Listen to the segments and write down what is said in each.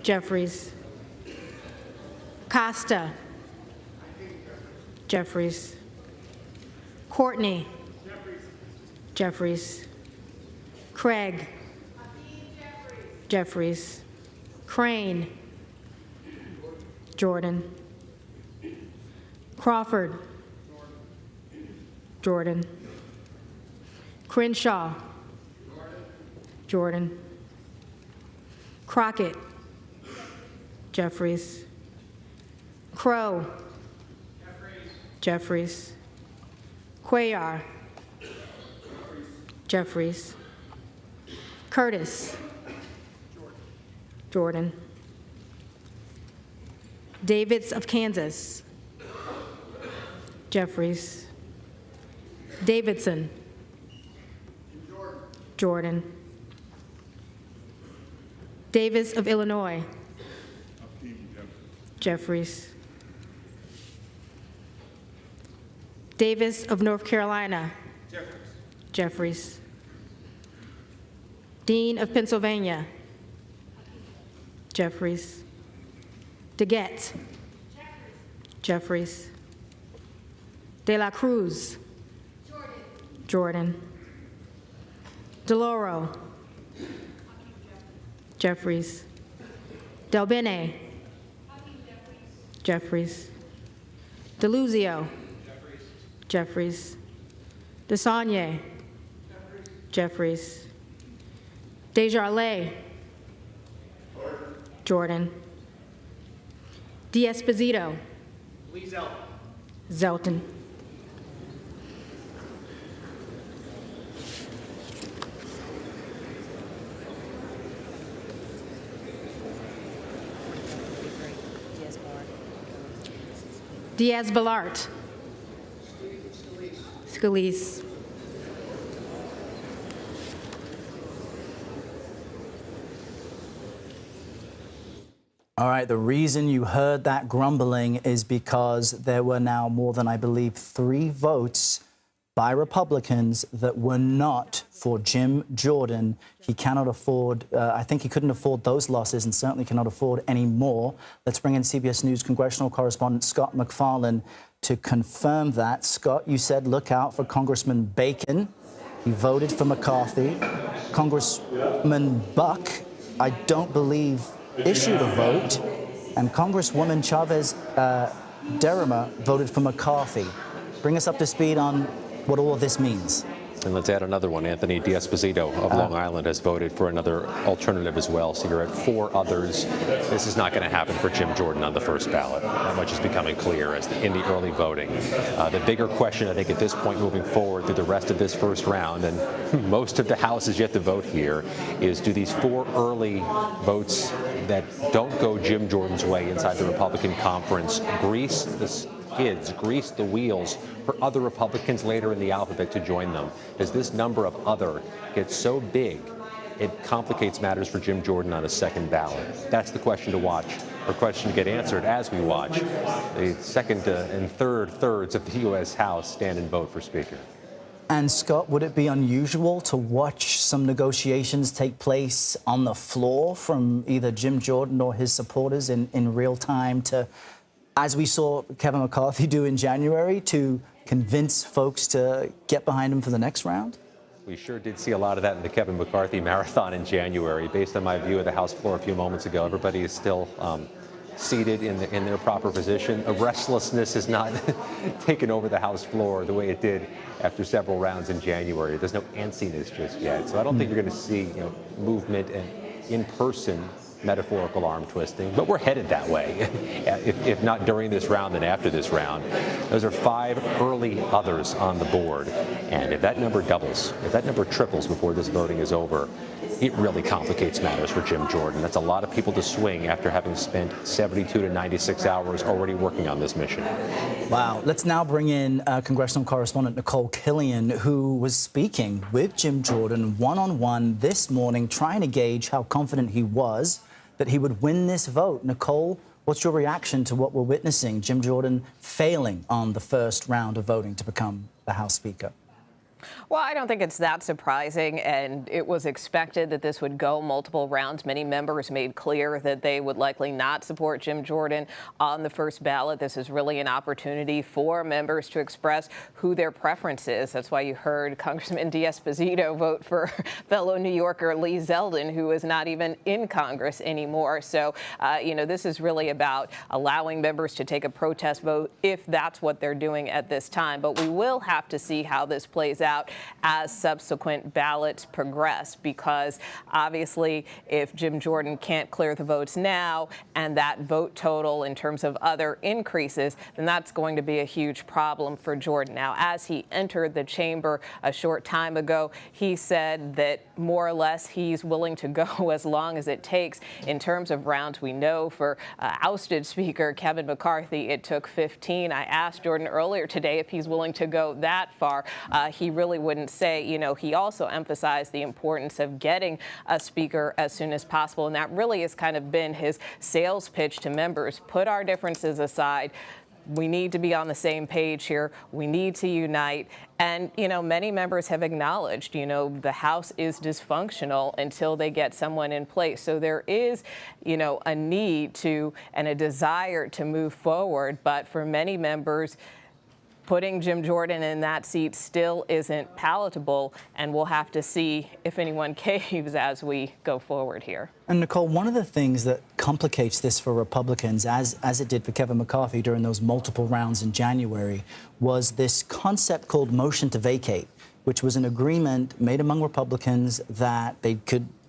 Jeffries. Costa. Jeffries. Courtney. Jeffries. Craig. Jeffries. Crane. Jordan. Crawford. Jordan. Crenshaw. Jordan. Crockett. Jeffries. Crow. Jeffries. Cuellar. Jeffries. Curtis. Jordan. Davids of Kansas. Jeffries. Davidson. Jordan. Davis of Illinois. Jeffries. Davis of North Carolina. Jeffries. Dean of Pennsylvania. Jeffries. DeGette. Jeffries. De La Cruz. Jordan. DeLauro. Jeffries. Del Bene. Jeffries. DeLuzio. Jeffries. DeSaulnier. Jeffries. Desjardins. Jordan. D'Esposito. Zelton. Diaz-Balart. Scalise. All right, the reason you heard that grumbling is because there were now more than, I believe, 3 votes by Republicans that were not for Jim Jordan. He cannot afford, I think he couldn't afford those losses and certainly cannot afford any more. Let's bring in CBS News congressional correspondent Scott MacFarlane to confirm that. Scott, you said look out for Congressman Bacon. He voted for McCarthy. Congressman Buck, I don't believe, issued a vote. And Congresswoman Chavez Derrima voted for McCarthy. Bring us up to speed on what all of this means. And let's add another one. Anthony D'Esposito of Long Island has voted for another alternative as well. So you're at 4 others. This is not going to happen for Jim Jordan on the first ballot. That much is becoming clear in the early voting. The bigger question, I think, at this point moving forward through the rest of this first round, and most of the House is yet to vote here, is do these 4 early votes that don't go Jim Jordan's way inside the Republican conference grease the wheels for other Republicans later in the alphabet to join them? Does this number of other get so big it complicates matters for Jim Jordan on a second ballot? That's the question to watch, or question to get answered as we watch the second and third thirds of the U.S. House stand and vote for Speaker. And Scott, would it be unusual to watch some negotiations take place on the floor from either Jim Jordan or his supporters in real time to, as we saw Kevin McCarthy do in January, to convince folks to get behind him for the next round? We sure did see a lot of that in the Kevin McCarthy marathon in January. Based on my view of the House floor a few moments ago, everybody is still seated in their proper position. A restlessness has not taken over the House floor the way it did after several rounds in January. There's no antsiness just yet. So I don't think you're going to see movement and in-person metaphorical arm twisting, but we're headed that way. if not during this round, then after this round. Those are 5 early others on the board. And if that number doubles, if that number triples before this voting is over, it really complicates matters for Jim Jordan. That's a lot of people to swing after having spent 72 to 96 hours already working on this mission. Wow. Let's now bring in congressional correspondent Nikole Killion, who was speaking with Jim Jordan one-on-one this morning, trying to gauge how confident he was that he would win this vote. Nikole, what's your reaction to what we're witnessing, Jim Jordan failing on the first round of voting to become the House Speaker? Well, I don't think it's that surprising, and it was expected that this would go multiple rounds. Many members made clear that they would likely not support Jim Jordan on the first ballot. This is really an opportunity for members to express who their preference is. That's why you heard Congressman D'Esposito vote for fellow New Yorker Lee Zeldin, who is not even in Congress anymore. So, this is really about allowing members to take a protest vote if that's what they're doing at this time. But we will have to see how this plays out as subsequent ballots progress, because obviously if Jim Jordan can't clear the votes now and that vote total in terms of other increases, then that's going to be a huge problem for Jordan. Now, as he entered the chamber a short time ago, he said that more or less he's willing to go as long as it takes. In terms of rounds, we know for ousted Speaker Kevin McCarthy, it took 15. I asked Jordan earlier today if he's willing to go that far. He really wouldn't say. He also emphasized the importance of getting a speaker as soon as possible, and that really has kind of been his sales pitch to members. Put our differences aside. We need to be on the same page here. We need to unite. And, many members have acknowledged, the House is dysfunctional until they get someone in place. So there is, a need to and a desire to move forward. But for many members, putting Jim Jordan in that seat still isn't palatable, and we'll have to see if anyone caves as we go forward here. And Nikole, one of the things that complicates this for Republicans, as it did for Kevin McCarthy during those multiple rounds in January, was this concept called motion to vacate, which was an agreement made among Republicans that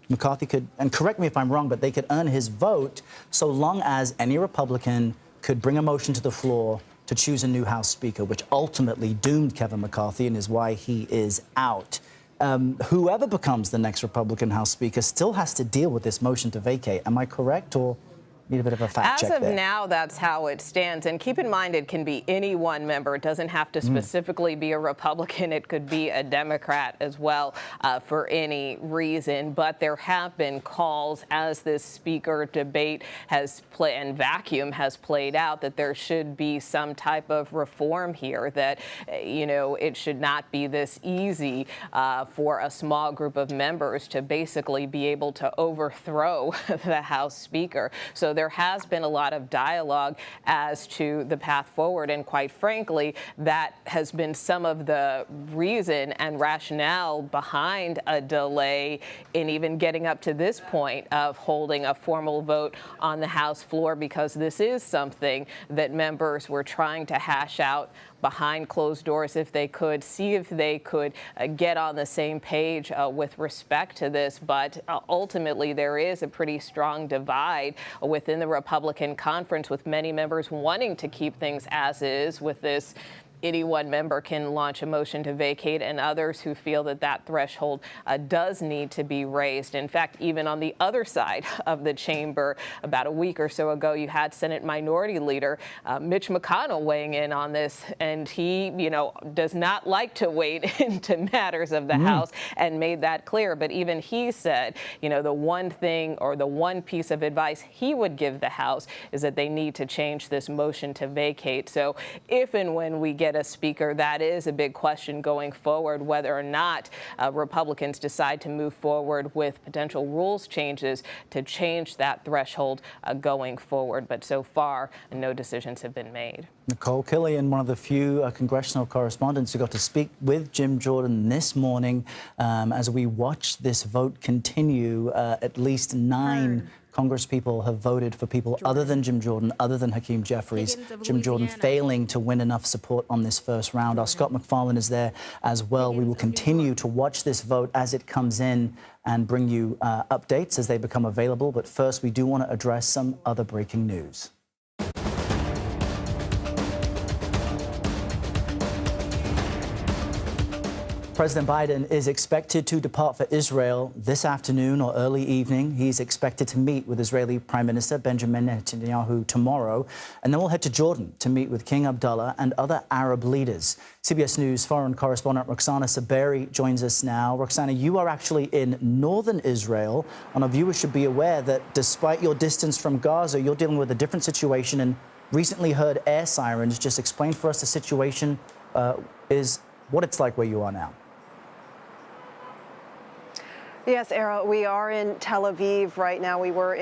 McCarthy could, and correct me if I'm wrong, but they could earn his vote so long as any Republican could bring a motion to the floor to choose a new House Speaker, which ultimately doomed Kevin McCarthy and is why he is out. Whoever becomes the next Republican House Speaker still has to deal with this motion to vacate. Am I correct, or need a bit of a fact check there? As of now, that's how it stands. And keep in mind, it can be any one member. It doesn't have to specifically be a Republican. It could be a Democrat as well for any reason. But there have been calls as this speaker debate and vacuum has played out that there should be some type of reform here, that, it should not be this easy for a small group of members to basically be able to overthrow the House Speaker. So there has been a lot of dialogue as to the path forward, and quite frankly, that has been some of the reason and rationale behind a delay in even getting up to this point of holding a formal vote on the House floor, because this is something that members were trying to hash out behind closed doors if they could, see if they could get on the same page with respect to this. But ultimately, there is a pretty strong divide within the Republican conference, with many members wanting to keep things as is with this any one member can launch a motion to vacate, and others who feel that that threshold does need to be raised. In fact, even on the other side of the chamber, about a week or so ago, you had Senate Minority Leader Mitch McConnell weighing in on this, and he, does not like to wade into matters of the House, and made that clear. But even he said, the one thing or the one piece of advice he would give the House is that they need to change this motion to vacate. So if and when we get a speaker, that is a big question going forward, whether or not Republicans decide to move forward with potential rules changes to change that threshold going forward. But so far, no decisions have been made. Nikole Killion, one of the few congressional correspondents who got to speak with Jim Jordan this morning. As we watch this vote continue, at least 9 Congresspeople have voted for people other than Jim Jordan, other than Hakeem Jeffries. Jim Jordan failing to win enough support on this first round. Our Scott MacFarlane is there as well. We will continue to watch this vote as it comes in and bring you updates as they become available. But first, we do want to address some other breaking news. President Biden is expected to depart for Israel this afternoon or early evening. He's expected to meet with Israeli Prime Minister Benjamin Netanyahu tomorrow. And then we'll head to Jordan to meet with King Abdullah and other Arab leaders. CBS News foreign correspondent Roxana Saberi joins us now. Roxana, you are actually in northern Israel, and our viewers should be aware that despite your distance from Gaza, you're dealing with a different situation and recently heard air sirens. Just explain for us the situation is what it's like where you are now. Yes, Era, we are in Tel Aviv right now. We were